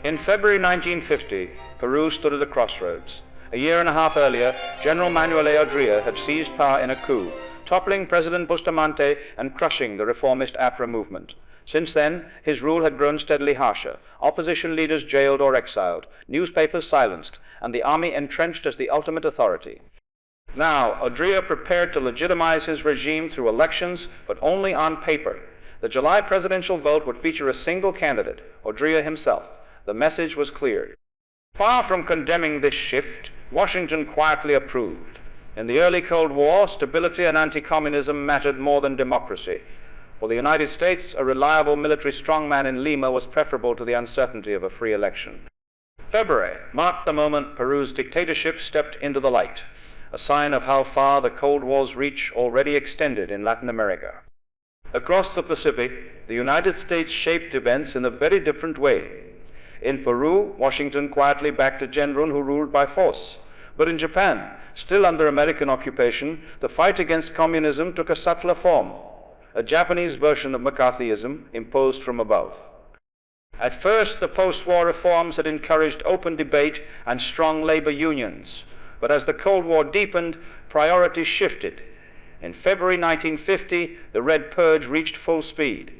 In February 1950, Peru stood at a crossroads. A year and a half earlier, General Manuel Odría had seized power in a coup, toppling President Bustamante and crushing the reformist APRA movement. Since then, his rule had grown steadily harsher, opposition leaders jailed or exiled, newspapers silenced, and the army entrenched as the ultimate authority. Now, Odría prepared to legitimize his regime through elections, but only on paper. The July presidential vote would feature a single candidate, Odría himself. The message was clear. Far from condemning this shift, Washington quietly approved. In the early Cold War, stability and anti-communism mattered more than democracy. For the United States, a reliable military strongman in Lima was preferable to the uncertainty of a free election. February marked the moment Peru's dictatorship stepped into the light, a sign of how far the Cold War's reach already extended in Latin America. Across the Pacific, the United States shaped events in a very different way. In Peru, Washington quietly backed a general who ruled by force. But in Japan, still under American occupation, the fight against communism took a subtler form, a Japanese version of McCarthyism imposed from above. At first, the post-war reforms had encouraged open debate and strong labor unions. But as the Cold War deepened, priorities shifted. In February 1950, the Red Purge reached full speed.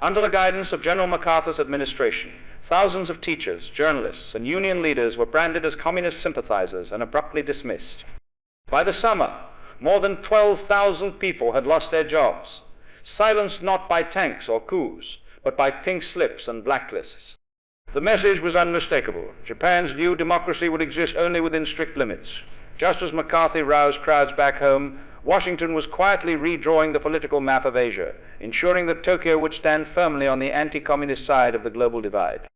Under the guidance of General MacArthur's administration, thousands of teachers, journalists, and union leaders were branded as communist sympathizers and abruptly dismissed. By the summer, more than 12,000 people had lost their jobs, silenced not by tanks or coups, but by pink slips and blacklists. The message was unmistakable. Japan's new democracy would exist only within strict limits. Just as McCarthy roused crowds back home, Washington was quietly redrawing the political map of Asia, ensuring that Tokyo would stand firmly on the anti-communist side of the global divide.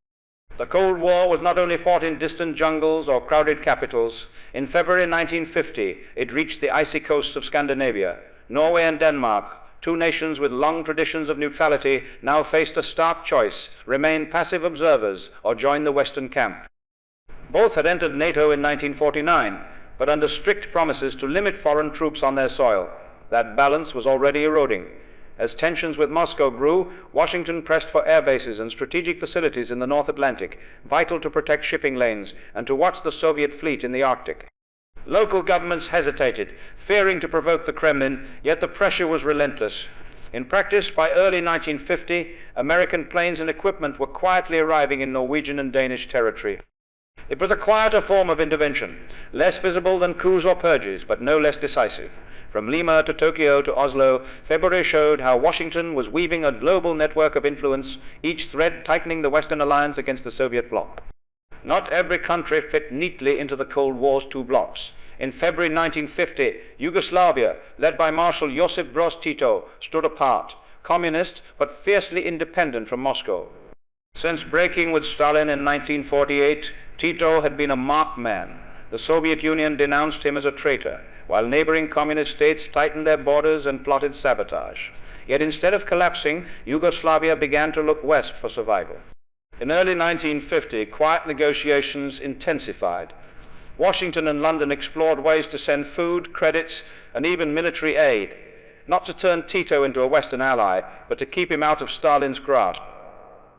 The Cold War was not only fought in distant jungles or crowded capitals. In February 1950, it reached the icy coasts of Scandinavia. Norway and Denmark, two nations with long traditions of neutrality, now faced a stark choice: remain passive observers or join the Western camp. Both had entered NATO in 1949, but under strict promises to limit foreign troops on their soil. That balance was already eroding. As tensions with Moscow grew, Washington pressed for air bases and strategic facilities in the North Atlantic, vital to protect shipping lanes and to watch the Soviet fleet in the Arctic. Local governments hesitated, fearing to provoke the Kremlin, yet the pressure was relentless. In practice, by early 1950, American planes and equipment were quietly arriving in Norwegian and Danish territory. It was a quieter form of intervention, less visible than coups or purges, but no less decisive. From Lima to Tokyo to Oslo, February showed how Washington was weaving a global network of influence, each thread tightening the Western alliance against the Soviet bloc. Not every country fit neatly into the Cold War's two blocs. In February 1950, Yugoslavia, led by Marshal Josip Broz Tito, stood apart, communist but fiercely independent from Moscow. Since breaking with Stalin in 1948, Tito had been a marked man. The Soviet Union denounced him as a traitor, while neighboring communist states tightened their borders and plotted sabotage. Yet instead of collapsing, Yugoslavia began to look west for survival. In early 1950, quiet negotiations intensified. Washington and London explored ways to send food, credits, and even military aid, not to turn Tito into a Western ally, but to keep him out of Stalin's grasp.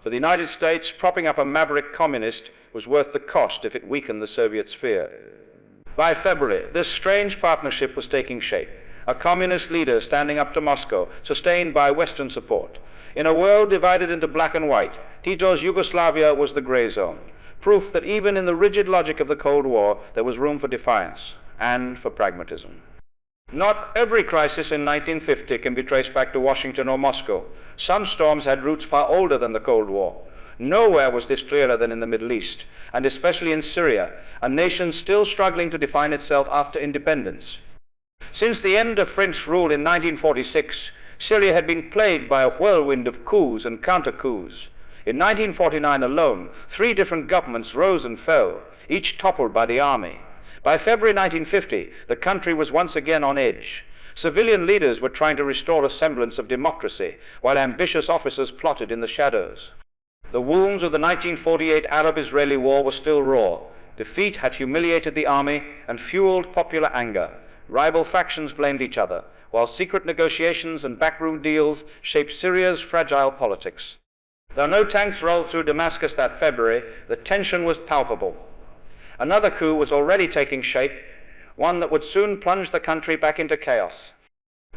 For the United States, propping up a maverick communist was worth the cost if it weakened the Soviet sphere. By February, this strange partnership was taking shape, a communist leader standing up to Moscow, sustained by Western support. In a world divided into black and white, Tito's Yugoslavia was the gray zone, proof that even in the rigid logic of the Cold War, there was room for defiance and for pragmatism. Not every crisis in 1950 can be traced back to Washington or Moscow. Some storms had roots far older than the Cold War. Nowhere was this clearer than in the Middle East, and especially in Syria, a nation still struggling to define itself after independence. Since the end of French rule in 1946, Syria had been plagued by a whirlwind of coups and counter-coups. In 1949 alone, 3 different governments rose and fell, each toppled by the army. By February 1950, the country was once again on edge. Civilian leaders were trying to restore a semblance of democracy, while ambitious officers plotted in the shadows. The wounds of the 1948 Arab-Israeli War were still raw. Defeat had humiliated the army and fueled popular anger. Rival factions blamed each other, while secret negotiations and backroom deals shaped Syria's fragile politics. Though no tanks rolled through Damascus that February, the tension was palpable. Another coup was already taking shape, one that would soon plunge the country back into chaos.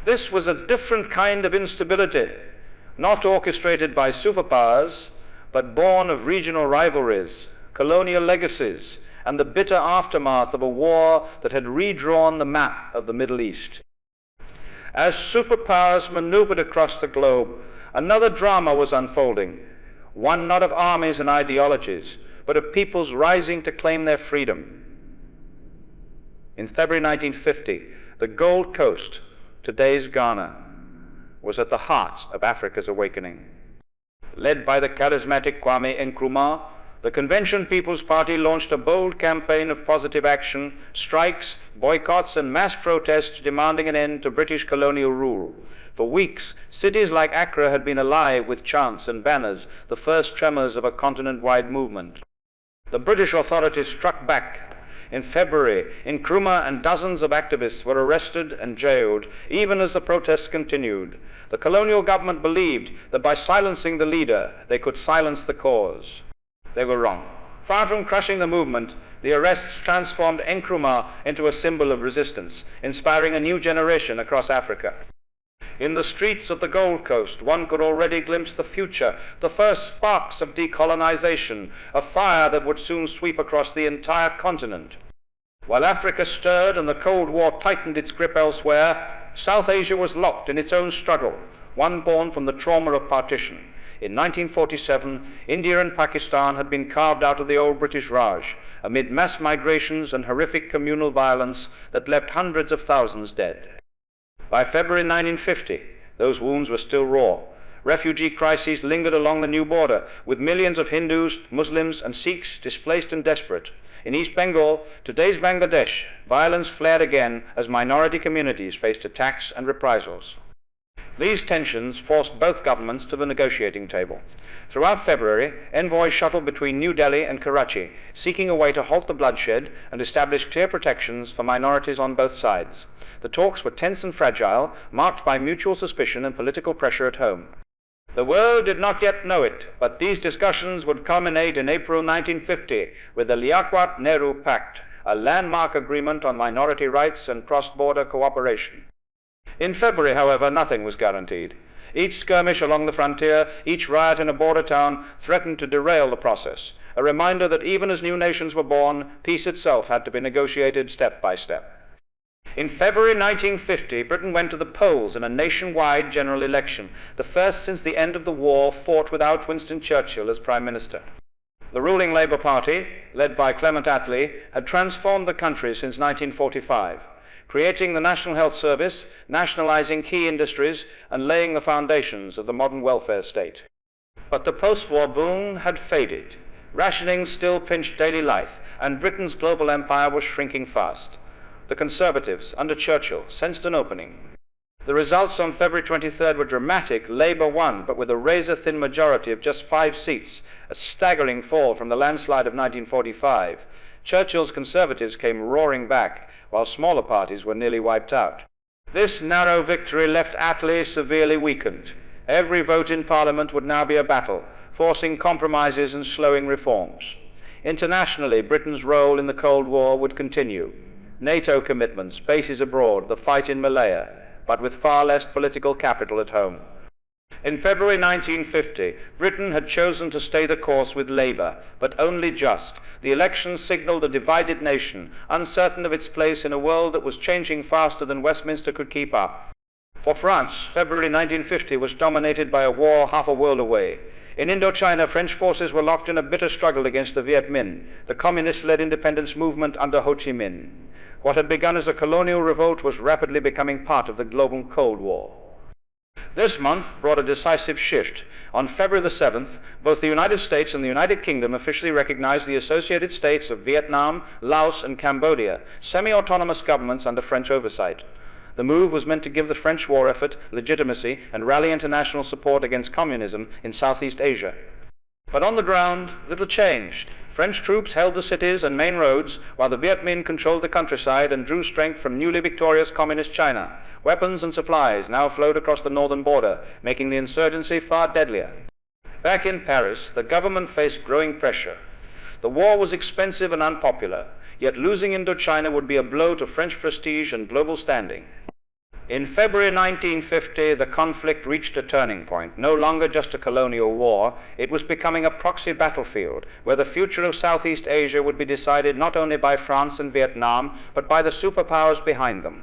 This was a different kind of instability, not orchestrated by superpowers, but born of regional rivalries, colonial legacies, and the bitter aftermath of a war that had redrawn the map of the Middle East. As superpowers maneuvered across the globe, another drama was unfolding, one not of armies and ideologies, but of peoples rising to claim their freedom. In February 1950, the Gold Coast, today's Ghana, was at the heart of Africa's awakening. Led by the charismatic Kwame Nkrumah, the Convention People's Party launched a bold campaign of positive action, strikes, boycotts, and mass protests demanding an end to British colonial rule. For weeks, cities like Accra had been alive with chants and banners, the first tremors of a continent-wide movement. The British authorities struck back. In February, Nkrumah and dozens of activists were arrested and jailed, even as the protests continued. The colonial government believed that by silencing the leader, they could silence the cause. They were wrong. Far from crushing the movement, the arrests transformed Nkrumah into a symbol of resistance, inspiring a new generation across Africa. In the streets of the Gold Coast, one could already glimpse the future, the first sparks of decolonization, a fire that would soon sweep across the entire continent. While Africa stirred and the Cold War tightened its grip elsewhere, South Asia was locked in its own struggle, one born from the trauma of partition. In 1947, India and Pakistan had been carved out of the old British Raj, amid mass migrations and horrific communal violence that left hundreds of thousands dead. By February 1950, those wounds were still raw. Refugee crises lingered along the new border, with millions of Hindus, Muslims, and Sikhs displaced and desperate. In East Bengal, today's Bangladesh, violence flared again as minority communities faced attacks and reprisals. These tensions forced both governments to the negotiating table. Throughout February, envoys shuttled between New Delhi and Karachi, seeking a way to halt the bloodshed and establish clear protections for minorities on both sides. The talks were tense and fragile, marked by mutual suspicion and political pressure at home. The world did not yet know it, but these discussions would culminate in April 1950 with the Liaquat-Nehru Pact, a landmark agreement on minority rights and cross-border cooperation. In February, however, nothing was guaranteed. Each skirmish along the frontier, each riot in a border town threatened to derail the process, a reminder that even as new nations were born, peace itself had to be negotiated step by step. In February 1950, Britain went to the polls in a nationwide general election, the first since the end of the war fought without Winston Churchill as Prime Minister. The ruling Labour Party, led by Clement Attlee, had transformed the country since 1945, creating the National Health Service, nationalising key industries, and laying the foundations of the modern welfare state. But the post-war boom had faded. Rationing still pinched daily life, and Britain's global empire was shrinking fast. The Conservatives, under Churchill, sensed an opening. The results on February 23rd were dramatic. Labour won, but with a razor-thin majority of just 5 seats, a staggering fall from the landslide of 1945. Churchill's Conservatives came roaring back, while smaller parties were nearly wiped out. This narrow victory left Attlee severely weakened. Every vote in Parliament would now be a battle, forcing compromises and slowing reforms. Internationally, Britain's role in the Cold War would continue. NATO commitments, bases abroad, the fight in Malaya, but with far less political capital at home. In February 1950, Britain had chosen to stay the course with Labour, but only just. The election signalled a divided nation, uncertain of its place in a world that was changing faster than Westminster could keep up. For France, February 1950 was dominated by a war half a world away. In Indochina, French forces were locked in a bitter struggle against the Viet Minh, the communist-led independence movement under Ho Chi Minh. What had begun as a colonial revolt was rapidly becoming part of the global Cold War. This month brought a decisive shift. On February the 7th, both the United States and the United Kingdom officially recognized the associated states of Vietnam, Laos, and Cambodia, semi-autonomous governments under French oversight. The move was meant to give the French war effort legitimacy and rally international support against communism in Southeast Asia. But on the ground, little changed. French troops held the cities and main roads, while the Viet Minh controlled the countryside and drew strength from newly victorious communist China. Weapons and supplies now flowed across the northern border, making the insurgency far deadlier. Back in Paris, the government faced growing pressure. The war was expensive and unpopular, yet losing Indochina would be a blow to French prestige and global standing. In February 1950, the conflict reached a turning point. No longer just a colonial war, it was becoming a proxy battlefield where the future of Southeast Asia would be decided not only by France and Vietnam, but by the superpowers behind them.